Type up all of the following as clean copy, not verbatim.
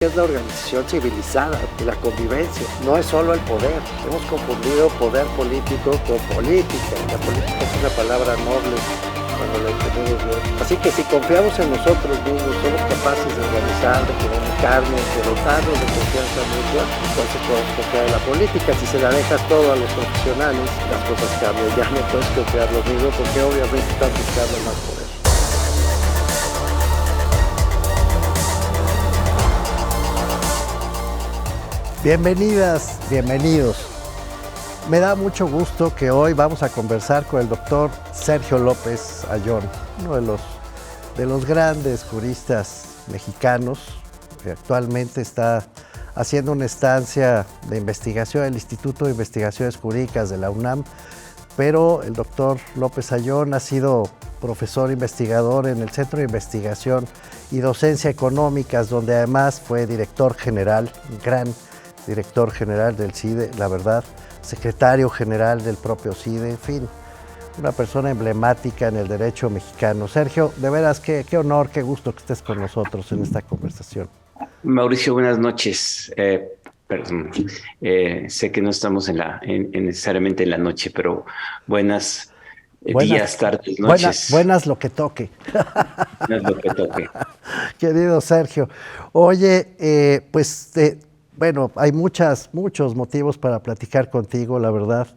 Es la organización civilizada de la convivencia, no es solo el poder. Hemos confundido poder político con política. La política es una palabra noble cuando la entendemos bien. Así que si confiamos en nosotros mismos, somos capaces de organizar, de comunicarnos, de dotarnos de confianza mutua, entonces podemos confiar en la política. Si se la dejas todo a los profesionales, las cosas cambian. Ya no puedes confiar lo mismo porque obviamente estás buscando más poder. Bienvenidas, bienvenidos. Me da mucho gusto que hoy vamos a conversar con el doctor Sergio López Ayón, uno de los grandes juristas mexicanos que actualmente está haciendo una estancia de investigación en el Instituto de Investigaciones Jurídicas de la UNAM, pero el doctor López Ayón ha sido profesor investigador en el Centro de Investigación y Docencia Económicas, donde además fue director general, gran director general del CIDE, la verdad, secretario general del propio CIDE, en fin, una persona emblemática en el derecho mexicano. Sergio, de veras, qué honor, qué gusto que estés con nosotros en esta conversación. Mauricio, buenas noches. Perdón, sé que no estamos necesariamente en la noche, pero buenas días, tardes, noches. Buenas lo que toque. Buenas lo que toque. Querido Sergio, oye, bueno, hay muchos motivos para platicar contigo, la verdad,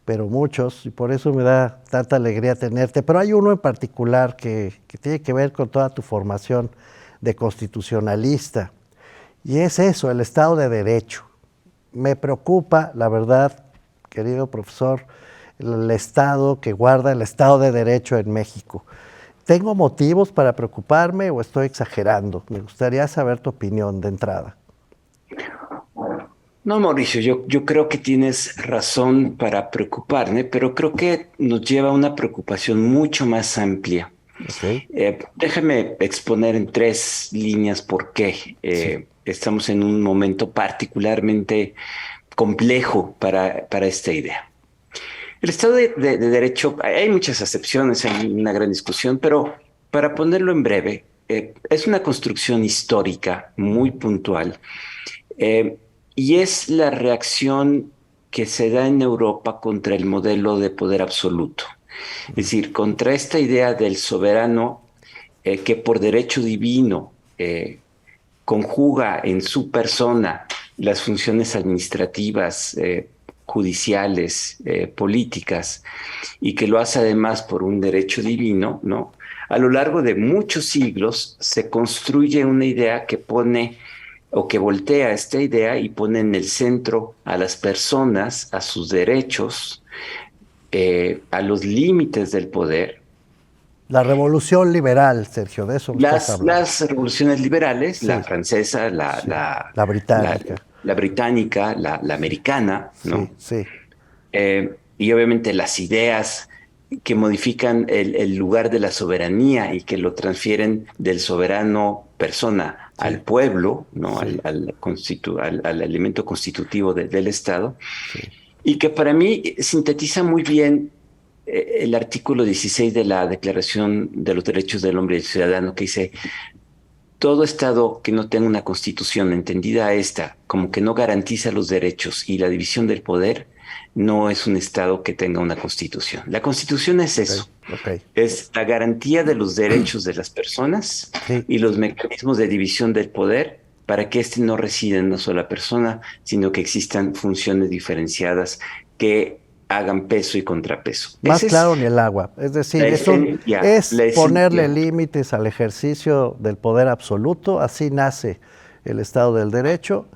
pero muchos, y por eso me da tanta alegría tenerte. Pero hay uno en particular que tiene que ver con toda tu formación de constitucionalista, y es eso, el Estado de Derecho. Me preocupa, la verdad, querido profesor, el Estado que guarda el Estado de Derecho en México. ¿Tengo motivos para preocuparme o estoy exagerando? Me gustaría saber tu opinión de entrada. No, Mauricio, yo creo que tienes razón para preocuparme, pero creo que nos lleva a una preocupación mucho más amplia. Okay. Déjame exponer en 3 líneas por qué Sí. estamos en un momento particularmente complejo para esta idea. El Estado de Derecho, hay muchas acepciones, hay una gran discusión, pero para ponerlo en breve, es una construcción histórica muy puntual. Y es la reacción que se da en Europa contra el modelo de poder absoluto. Es decir, contra esta idea del soberano que por derecho divino conjuga en su persona las funciones administrativas, judiciales, políticas, y que lo hace además por un derecho divino, ¿no? A lo largo de muchos siglos se construye una idea que pone o que voltea esta idea y pone en el centro a las personas, a sus derechos, a los límites del poder. La revolución liberal, Sergio, de eso me estás hablando. Las revoluciones liberales, Sí. la francesa, Sí. La británica. la británica, la americana, ¿no? Sí. Y obviamente las ideas que modifican el lugar de la soberanía y que lo transfieren del soberano persona al pueblo, ¿no? Sí. Al elemento constitutivo del Estado, Sí. y que para mí sintetiza muy bien el artículo 16 de la Declaración de los Derechos del Hombre y del Ciudadano, que dice: todo Estado que no tenga una constitución entendida esta como que no garantiza los derechos y la división del poder, no es un Estado que tenga una constitución. La constitución es eso, Okay. es la garantía de los derechos de las personas Sí. y los mecanismos de división del poder para que éste no resida en una sola persona, sino que existan funciones diferenciadas que hagan peso y contrapeso. Más Ese claro es ni el agua. Es decir, la es ponerle esencia. límites al ejercicio del poder absoluto. Así nace el Estado del Derecho,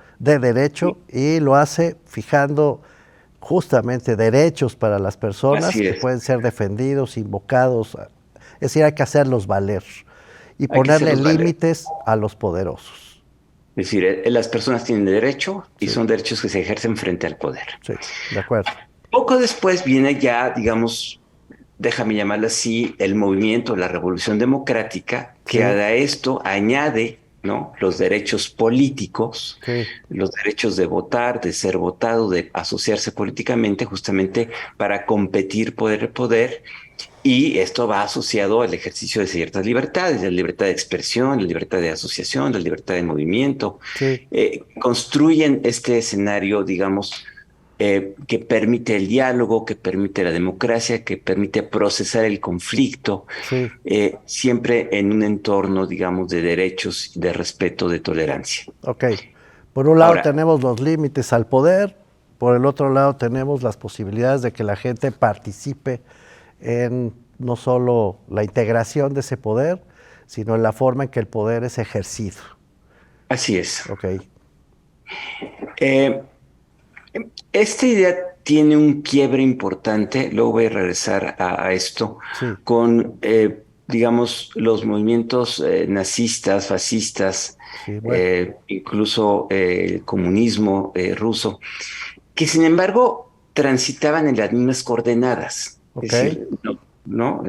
y lo hace fijando justamente derechos para las personas Así que es. pueden ser defendidos, invocados. Es decir, hay que hacerlos valer y Hay que ponerle hacerlos valer. límites a los poderosos. Es decir, las personas tienen derecho y Sí. son derechos que se ejercen frente al poder. Sí, de acuerdo. Poco después viene ya, digamos, déjame llamarlo así, el movimiento, la revolución democrática, que Sí. a esto añade, ¿no?, los derechos políticos, Sí. los derechos de votar, de ser votado, de asociarse políticamente, justamente para competir por el poder. Y esto va asociado al ejercicio de ciertas libertades, la libertad de expresión, la libertad de asociación, la libertad de movimiento. Sí, Construyen este escenario, digamos, que permite el diálogo, que permite la democracia, que permite procesar el conflicto, sí. siempre en un entorno, digamos, de derechos, de respeto, de tolerancia. Ok. Por un lado Ahora, tenemos los límites al poder, por el otro lado tenemos las posibilidades de que la gente participe en no solo la integración de ese poder, sino en la forma en que el poder es ejercido. así es. Ok, Eh, Esta idea tiene un quiebre importante, luego voy a regresar a esto, sí, con, digamos, los movimientos nazistas, fascistas, sí, bueno, incluso el comunismo ruso, que sin embargo transitaban en las mismas coordenadas. Es ok, decir, ¿no?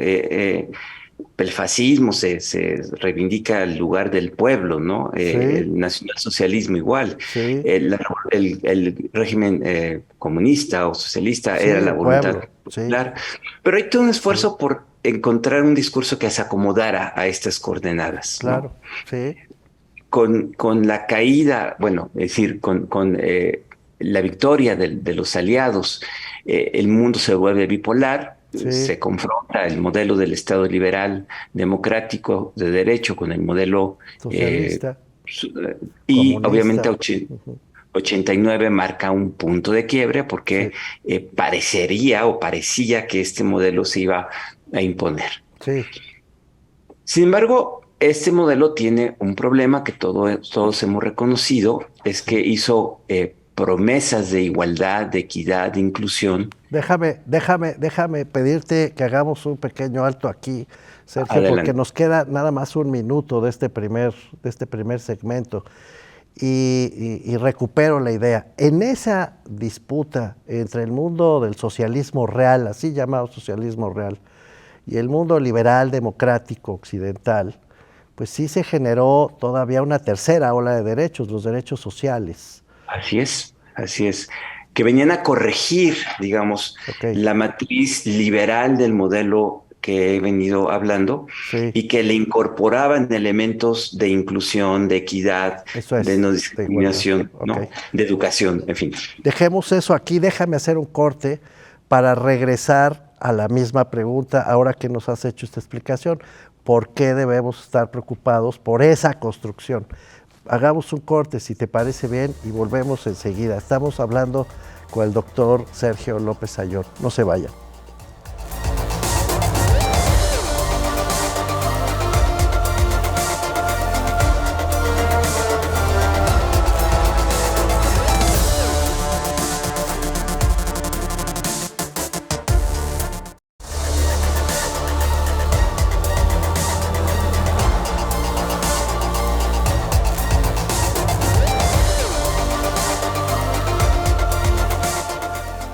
El fascismo se reivindica el lugar del pueblo, ¿no? sí, El nacionalsocialismo igual. sí, El régimen comunista o socialista sí, era la el voluntad pueblo, sí, popular. Pero hay todo un sí, esfuerzo por encontrar un discurso que se acomodara a estas coordenadas, ¿no? claro, sí, Con la caída, bueno, es decir, con la victoria de los aliados, el mundo se vuelve bipolar, sí, se confronta el modelo del Estado liberal, democrático, de derecho, con el modelo, eh, socialista, su- y obviamente comunista, ujú, 89 marca un punto de quiebre sí, porque parecería o parecía que este modelo se iba a imponer. sí, Sin embargo, este modelo tiene un problema que todos hemos reconocido, es que sí. hizo promesas de igualdad, de equidad, de inclusión. Déjame pedirte que hagamos un pequeño alto aquí, Sergio, porque Adelante. nos queda nada más un minuto de este primer segmento y recupero la idea. En esa disputa entre el mundo del socialismo real, así llamado socialismo real, y el mundo liberal democrático occidental, pues sí se generó todavía una tercera ola de derechos, los derechos sociales. Así es, que venían a corregir, digamos, Ok, la matriz liberal del modelo que he venido hablando sí, y que le incorporaban elementos de inclusión, de equidad, eso de es, no de igualdad. discriminación, Ok. ¿no? De educación, en fin. Dejemos eso aquí, déjame hacer un corte para regresar a la misma pregunta ahora que nos has hecho esta explicación. ¿Por qué debemos estar preocupados por esa construcción? Hagamos un corte, si te parece bien, y volvemos enseguida. Estamos hablando con el doctor Sergio López Ayón. No se vayan.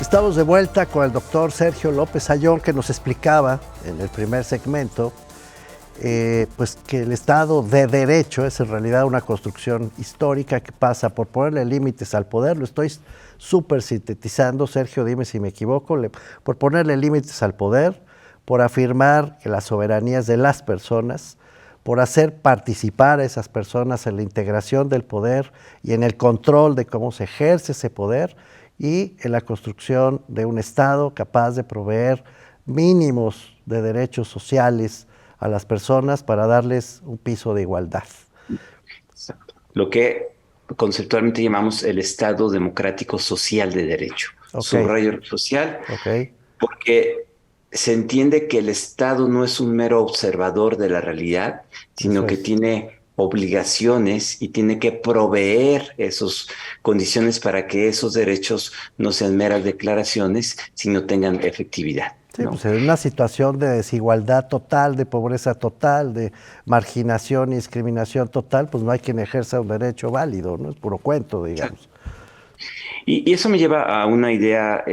Estamos de vuelta con el doctor Sergio López Ayón, que nos explicaba en el primer segmento pues que el Estado de Derecho es en realidad una construcción histórica que pasa por ponerle límites al poder. Lo estoy súper sintetizando, Sergio, dime si me equivoco, por ponerle límites al poder, por afirmar que la soberanía es de las personas, por hacer participar a esas personas en la integración del poder y en el control de cómo se ejerce ese poder, y en la construcción de un Estado capaz de proveer mínimos de derechos sociales a las personas para darles un piso de igualdad. Exacto. Lo que conceptualmente llamamos el Estado democrático social de derecho. Ok, Subrayo social, ok, porque se entiende que el Estado no es un mero observador de la realidad, eso sino que es. tiene obligaciones y tiene que proveer esas condiciones para que esos derechos no sean meras declaraciones, sino tengan efectividad, Sí, ¿no? pues en una situación de desigualdad total, de pobreza total, de marginación y discriminación total, pues no hay quien ejerza un derecho válido, ¿no? Es puro cuento, digamos. Y eso me lleva a una idea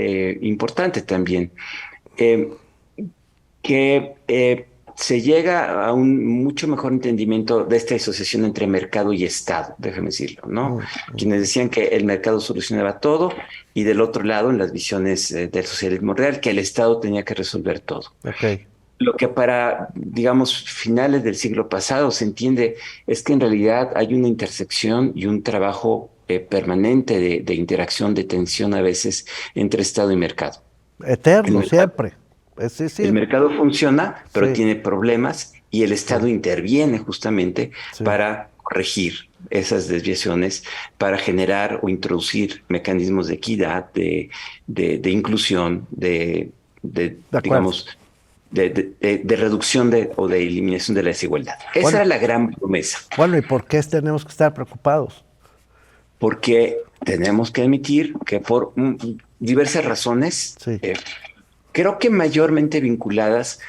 importante también. Eh, que se llega a un mucho mejor entendimiento de esta asociación entre mercado y Estado, déjame decirlo, ¿no? Quienes decían que el mercado solucionaba todo y del otro lado, en las visiones del socialismo real, que el Estado tenía que resolver todo. Ok, Lo que para, digamos, finales del siglo pasado se entiende es que en realidad hay una intersección y un trabajo permanente de interacción, de tensión a veces entre Estado y mercado. El Eterno, mercado, siempre. Sí, el sí, mercado funciona, pero sí, tiene problemas y el sí, Estado interviene justamente sí. para corregir esas desviaciones, para generar o introducir mecanismos de equidad, de inclusión, De acuerdo. digamos, de reducción o de eliminación de la desigualdad. Esa Bueno, era la gran promesa, bueno, ¿y por qué tenemos que estar preocupados? porque tenemos que admitir que por diversas razones, Sí, creo que mayormente vinculadas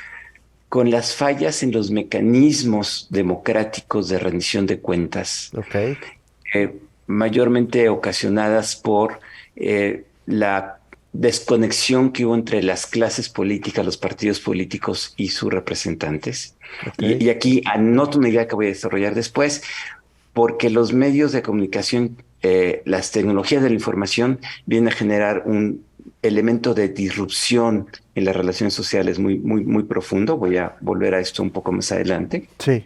con las fallas en los mecanismos democráticos de rendición de cuentas, ok, mayormente ocasionadas por la desconexión que hubo entre las clases políticas, los partidos políticos y sus representantes. ok. Y aquí anoto una idea que voy a desarrollar después, porque los medios de comunicación, las tecnologías de la información, vienen a generar un elemento de disrupción en las relaciones sociales muy, muy, muy profundo. Voy a volver a esto un poco más adelante. Sí,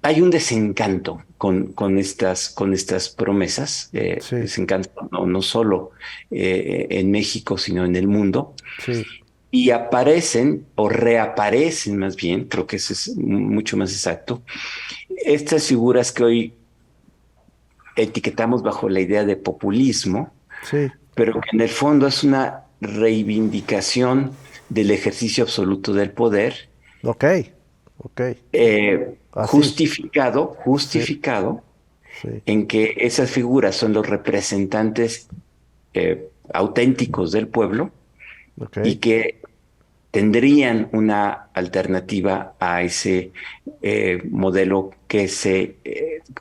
Hay un desencanto con estas promesas, sí, desencanto no solo en México, sino en el mundo, sí, y aparecen o reaparecen más bien, creo que eso es mucho más exacto, estas figuras que hoy etiquetamos bajo la idea de populismo, sí. pero que en el fondo es una reivindicación del ejercicio absoluto del poder, Ok, ok. Así. Sí, justificado sí. en que esas figuras son los representantes auténticos del pueblo Ok, y que tendrían una alternativa a ese modelo que se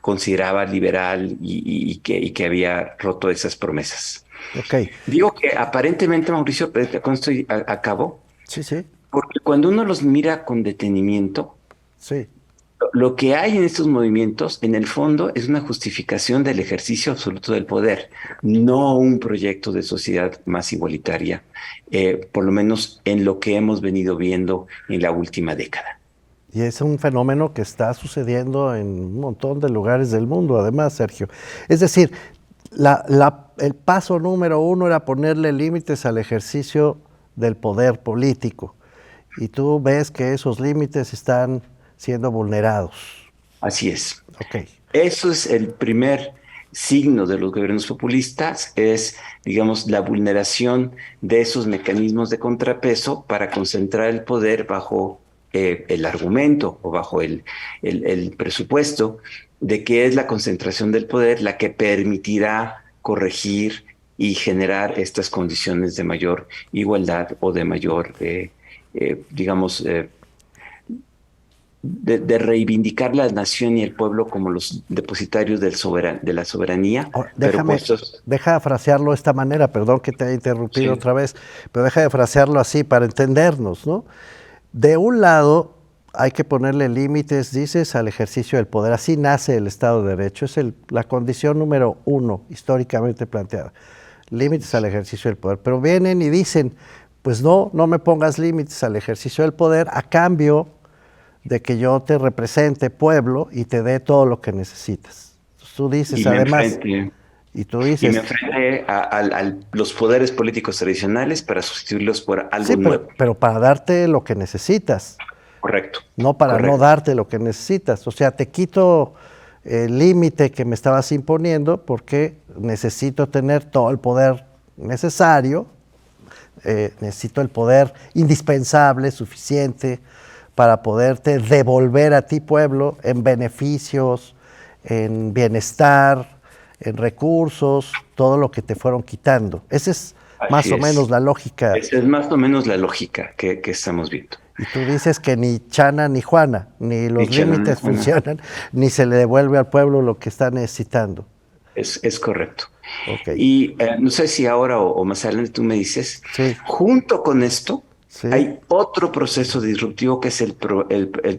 consideraba liberal y que había roto esas promesas. ok. Digo que aparentemente, Mauricio, con esto acabo, Sí, sí, porque cuando uno los mira con detenimiento, sí. lo que hay en estos movimientos, en el fondo, es una justificación del ejercicio absoluto del poder, no un proyecto de sociedad más igualitaria, por lo menos en lo que hemos venido viendo en la última década. Y es un fenómeno que está sucediendo en un montón de lugares del mundo, además, Sergio. Es decir, el paso número uno era ponerle límites al ejercicio del poder político. Y tú ves que esos límites están siendo vulnerados. Así es. Ok, Eso es el primer signo de los gobiernos populistas, es, digamos, la vulneración de esos mecanismos de contrapeso para concentrar el poder bajo el argumento o bajo el presupuesto de que es la concentración del poder la que permitirá corregir y generar estas condiciones de mayor igualdad o de mayor, digamos, de reivindicar la nación y el pueblo como los depositarios de la soberanía, ahora, pero puestos, deja de frasearlo de esta manera, perdón que te haya interrumpido sí, otra vez, pero deja de frasearlo así para entendernos, ¿no? De un lado, hay que ponerle límites, dices, al ejercicio del poder. Así nace el Estado de Derecho. Es la condición número uno históricamente planteada. Límites al ejercicio del poder. Pero vienen y dicen, pues no, no me pongas límites al ejercicio del poder a cambio de que yo te represente, pueblo, y te dé todo lo que necesitas. Entonces, tú dices, y me además, enfrenté, y tú y me dices, enfrenté a los poderes políticos tradicionales para sustituirlos por sí, algo nuevo. pero para darte lo que necesitas. Correcto, No para no correcto. darte lo que necesitas. O sea, te quito el límite que me estabas imponiendo porque necesito tener todo el poder necesario, necesito el poder indispensable, suficiente, para poderte devolver a ti, pueblo, en beneficios, en bienestar, en recursos, todo lo que te fueron quitando. Esa es más Así o menos es. la lógica. Esa es más o menos la lógica que estamos viendo. Y tú dices que ni Chana ni Juana, ni los Dicha no límites es una- funcionan, ni se le devuelve al pueblo lo que está necesitando. es correcto. Ok, Y no sé si ahora o más adelante tú me dices, sí, junto con esto, sí, hay otro proceso disruptivo que es el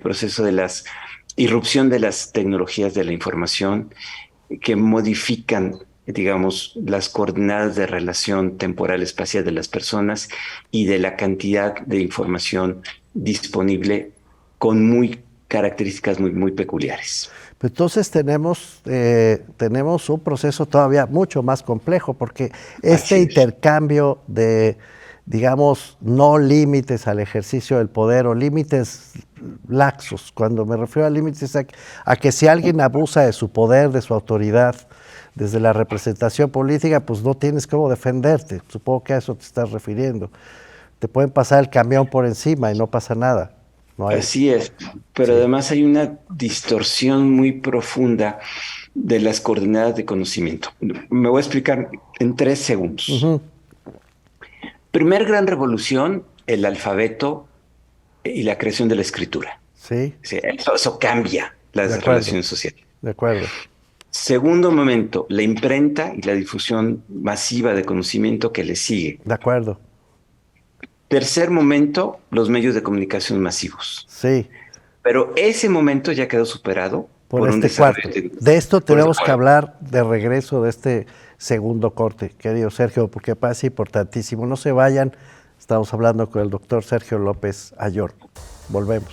proceso de las irrupción de las tecnologías de la información que modifican digamos, las coordenadas de relación temporal espacial de las personas y de la cantidad de información disponible con características muy peculiares. Pero entonces tenemos un proceso todavía mucho más complejo, porque este Así es. intercambio de, digamos, no límites al ejercicio del poder o límites laxos, cuando me refiero a límites a que si alguien abusa de su poder, de su autoridad, desde la representación política, pues no tienes cómo defenderte. Supongo que a eso te estás refiriendo. Te pueden pasar el camión por encima y no pasa nada. No hay, Así es, pero sí. además hay una distorsión muy profunda de las coordenadas de conocimiento. Me voy a explicar en 3 segundos. Ujú, Primer gran revolución, el alfabeto y la creación de la escritura. sí, Sí, eso cambia de las acuerdo, relaciones sociales. de acuerdo. Segundo momento, la imprenta y la difusión masiva de conocimiento que le sigue. De acuerdo, Tercer momento, los medios de comunicación masivos. sí, Pero ese momento ya quedó superado por por un este desarrollo cuarto. De tecnológico. esto Por eso, tenemos que hablar de regreso de este segundo corte, querido Sergio, porque parece importantísimo. No se vayan, estamos hablando con el doctor Sergio López Ayllón. Volvemos.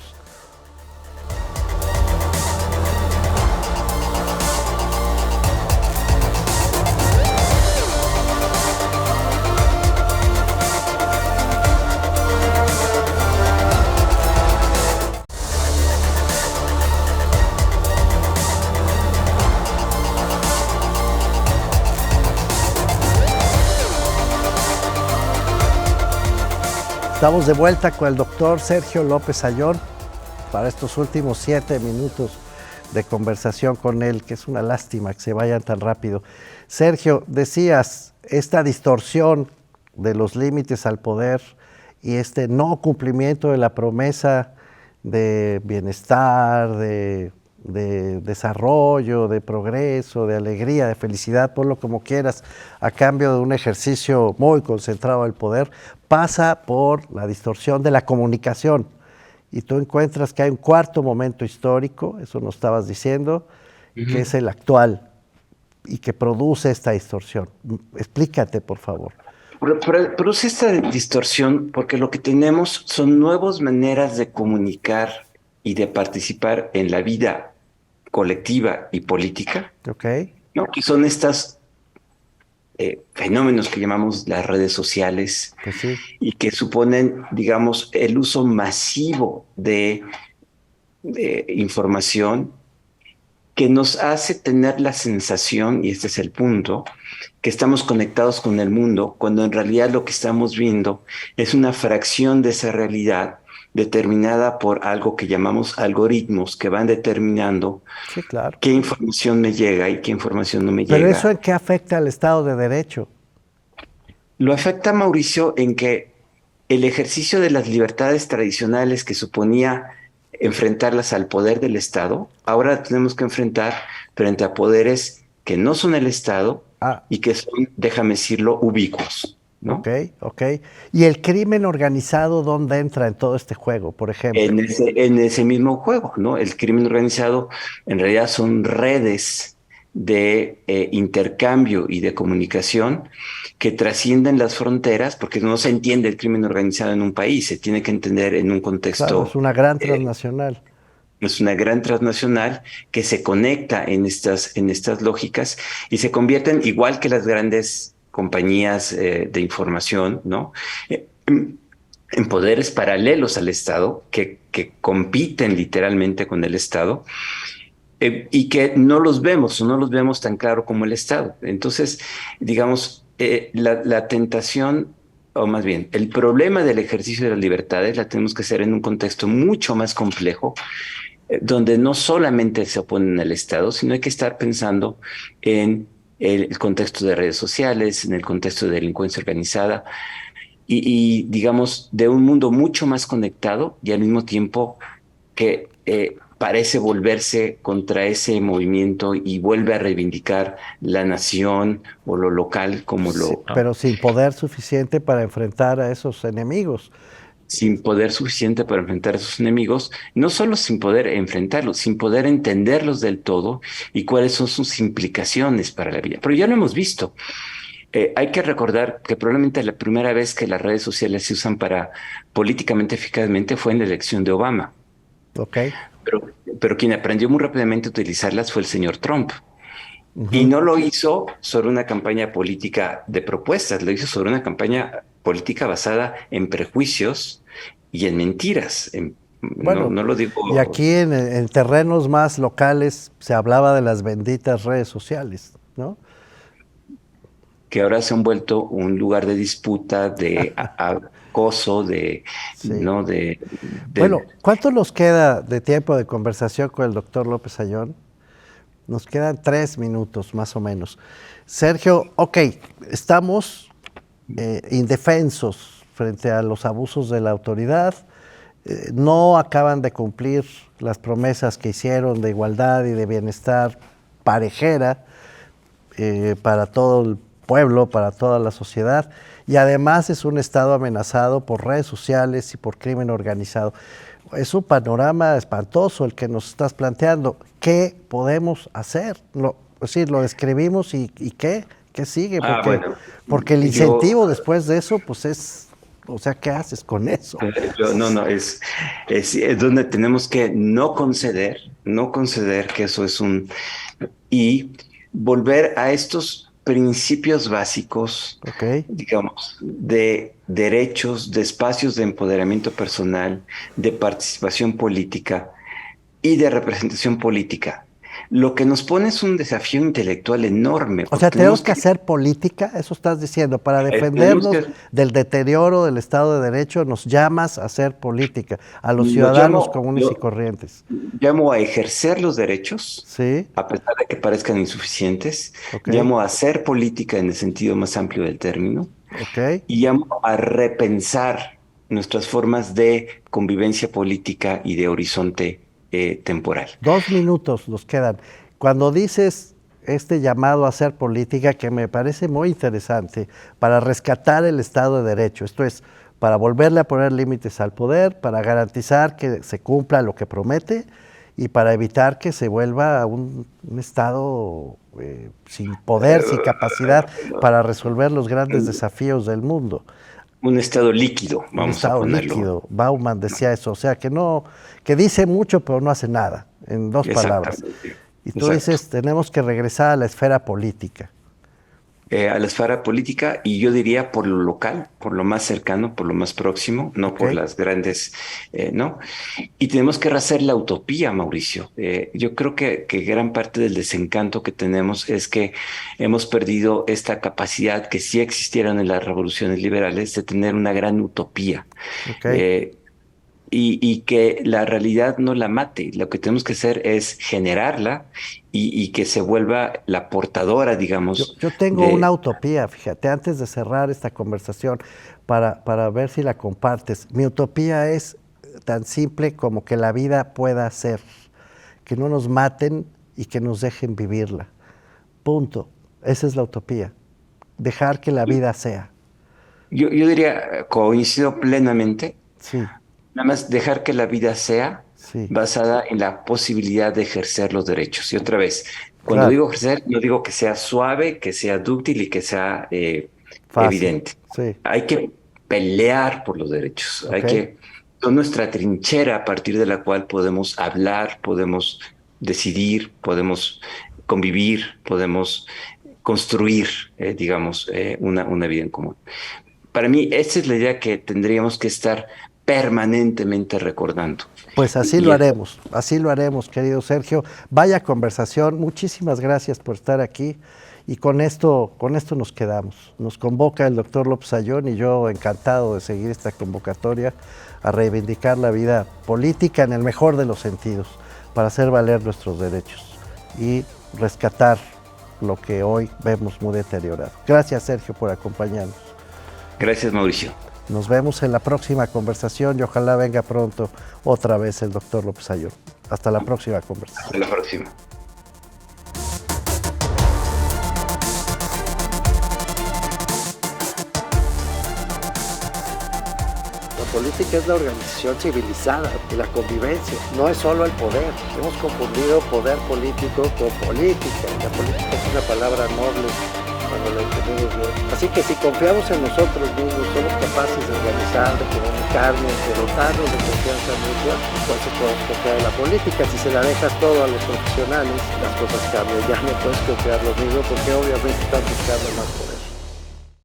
Estamos de vuelta con el doctor Sergio López Ayllón para estos últimos 7 minutos de conversación con él, que es una lástima que se vayan tan rápido. Sergio, decías, esta distorsión de los límites al poder y este no cumplimiento de la promesa de bienestar, de desarrollo, de progreso, de alegría, de felicidad, ponlo como quieras, a cambio de un ejercicio muy concentrado del poder, pasa por la distorsión de la comunicación. Y tú encuentras que hay un cuarto momento histórico, eso nos estabas diciendo, que es el actual y que produce esta distorsión. Explícate, por favor. Produce esta distorsión porque lo que tenemos son nuevas maneras de comunicar y de participar en la vida colectiva y política, ¿Ok? ¿no? Que son estos fenómenos que llamamos las redes sociales Pues sí. y que suponen, digamos, el uso masivo de información que nos hace tener la sensación, y este es el punto, que estamos conectados con el mundo, cuando en realidad lo que estamos viendo es una fracción de esa realidad determinada por algo que llamamos algoritmos que van determinando Sí, claro. qué información me llega y qué información no me Pero llega. ¿eso en qué afecta al Estado de Derecho? Lo afecta, Mauricio, en que el ejercicio de las libertades tradicionales que suponía enfrentarlas al poder del Estado, ahora tenemos que enfrentar frente a poderes que no son el Estado Ah, y que son, déjame decirlo, ubicuos, ok, ¿no? ok. ¿Y el crimen organizado dónde entra en todo este juego, por ejemplo? En ese mismo juego, ¿no? El crimen organizado en realidad son redes de intercambio y de comunicación que trascienden las fronteras, porque no se entiende el crimen organizado en un país, se tiene que entender en un Claro, es contexto, una gran eh, transnacional. es una gran transnacional que se conecta en estas lógicas y se convierten, igual que las grandes compañías de información, ¿no? En poderes paralelos al Estado, que compiten literalmente con el Estado, y que no los vemos o no los vemos tan claro como el Estado. Entonces, digamos, la tentación, o más bien, el problema del ejercicio de las libertades la tenemos que hacer en un contexto mucho más complejo, donde no solamente se oponen al Estado, sino hay que estar pensando en el contexto de redes sociales, en el contexto de delincuencia organizada, digamos, de un mundo mucho más conectado y al mismo tiempo que parece volverse contra ese movimiento y vuelve a reivindicar la nación o lo local como Sí, lo... ¿no? pero sin poder suficiente para enfrentar a esos enemigos. sin poder suficiente para enfrentar a sus enemigos, no solo sin poder enfrentarlos, sin poder entenderlos del todo y cuáles son sus implicaciones para la vida. Pero ya lo hemos visto. Hay que recordar que probablemente la primera vez que las redes sociales se usan para políticamente eficazmente fue en la elección de Obama. Ok. Pero, pero quien aprendió muy rápidamente a utilizarlas fue el señor Trump. Y Ujú. no lo hizo sobre una campaña política de propuestas, lo hizo sobre una campaña política basada en prejuicios y en mentiras. No, Bueno, no lo y digo aquí en terrenos más locales se hablaba de las benditas redes sociales, ¿no? que ahora se han vuelto un lugar de disputa, de acoso, Sí. ¿no? Bueno, ¿cuánto nos queda de tiempo de conversación con el doctor López Ayón? Nos quedan 3 minutos más o menos. Sergio, ok, estamos indefensos frente a los abusos de la autoridad. No acaban de cumplir las promesas que hicieron de igualdad y de bienestar parejera para todo el pueblo, para toda la sociedad, y además es un estado amenazado por redes sociales y por crimen organizado. Es un panorama espantoso el que nos estás planteando. ¿Qué podemos hacer? Es decir, lo describimos y ¿qué? ¿Qué sigue? bueno, Porque el yo, incentivo después de eso, pues es, o sea, ¿qué haces con eso? no, es donde tenemos que no conceder que eso es y volver a estos principios básicos, ¿Ok? digamos, de derechos, de espacios de empoderamiento personal, de participación política y de representación política. Lo que nos pone es un desafío intelectual enorme, O porque sea, tenemos que hacer política, eso estás diciendo, para tenemos defendernos que del deterioro del Estado de Derecho, nos llamas a hacer política, a los lo ciudadanos llamo, comunes y corrientes. llamo a ejercer los derechos, ¿Sí? a pesar de que parezcan insuficientes, ¿Ok? llamo a hacer política en el sentido más amplio del término, ¿Ok? y llamo a repensar nuestras formas de convivencia política y de horizonte temporal. 2 minutos nos quedan. Cuando dices este llamado a hacer política, que me parece muy interesante, para rescatar el Estado de Derecho, esto es, para volverle a poner límites al poder, para garantizar que se cumpla lo que promete y para evitar que se vuelva un Estado sin poder, sin capacidad para resolver los grandes desafíos del mundo. Un estado líquido, Un vamos a estado ponerlo. líquido. Bauman decía eso, o sea, que dice mucho pero no hace nada, en 2 palabras. Exactamente. Y tú Exacto. dices, tenemos que regresar a la esfera política. A la esfera política y yo diría por lo local, por lo más cercano, por lo más próximo, no ¿Ok? por las grandes, ¿no? Y tenemos que rehacer la utopía, Mauricio. Yo creo que gran parte del desencanto que tenemos es que hemos perdido esta capacidad que sí existieron en las revoluciones liberales de tener una gran utopía. ¿Ok? Eh, y que la realidad no la mate. Lo que tenemos que hacer es generarla y que se vuelva la portadora, digamos, Yo tengo una de... utopía, fíjate, antes de cerrar esta conversación, para ver si la compartes. Mi utopía es tan simple como que la vida pueda ser, que no nos maten y que nos dejen vivirla. Punto. Esa es la utopía. Dejar que la vida sea. Yo diría, coincido plenamente, Sí, nada más dejar que la vida sea sí, basada en la posibilidad de ejercer los derechos. Y otra vez, cuando claro. digo ejercer, no digo que sea suave, que sea dúctil y que sea Fácil. evidente. Sí, Hay que pelear por los derechos. ok. Son nuestra trinchera a partir de la cual podemos hablar, podemos decidir, podemos convivir, podemos construir, digamos, una vida en común. Para mí, esa es la idea que tendríamos que estar permanentemente recordando. Pues Y así lo haremos, querido Sergio. Vaya conversación, muchísimas gracias por estar aquí y con esto nos quedamos. Nos convoca el doctor López Ayón y yo encantado de seguir esta convocatoria a reivindicar la vida política en el mejor de los sentidos, para hacer valer nuestros derechos y rescatar lo que hoy vemos muy deteriorado. Gracias, Sergio, por acompañarnos. gracias, Mauricio. Nos vemos en la próxima conversación y ojalá venga pronto otra vez el doctor López Ayón. Hasta la próxima conversación. Hasta la próxima. política es la organización civilizada y la convivencia, no es solo el poder. Hemos confundido poder político con política. La política es una palabra noble cuando la entendemos bien. Así que si confiamos en nosotros mismos, somos capaces de organizar, de comunicarnos, de dotarnos de confianza mutua, entonces podemos confiar en la política. Si se la dejas todo a los profesionales, las cosas cambian. Ya no puedes confiar lo mismo porque obviamente están buscando más poder.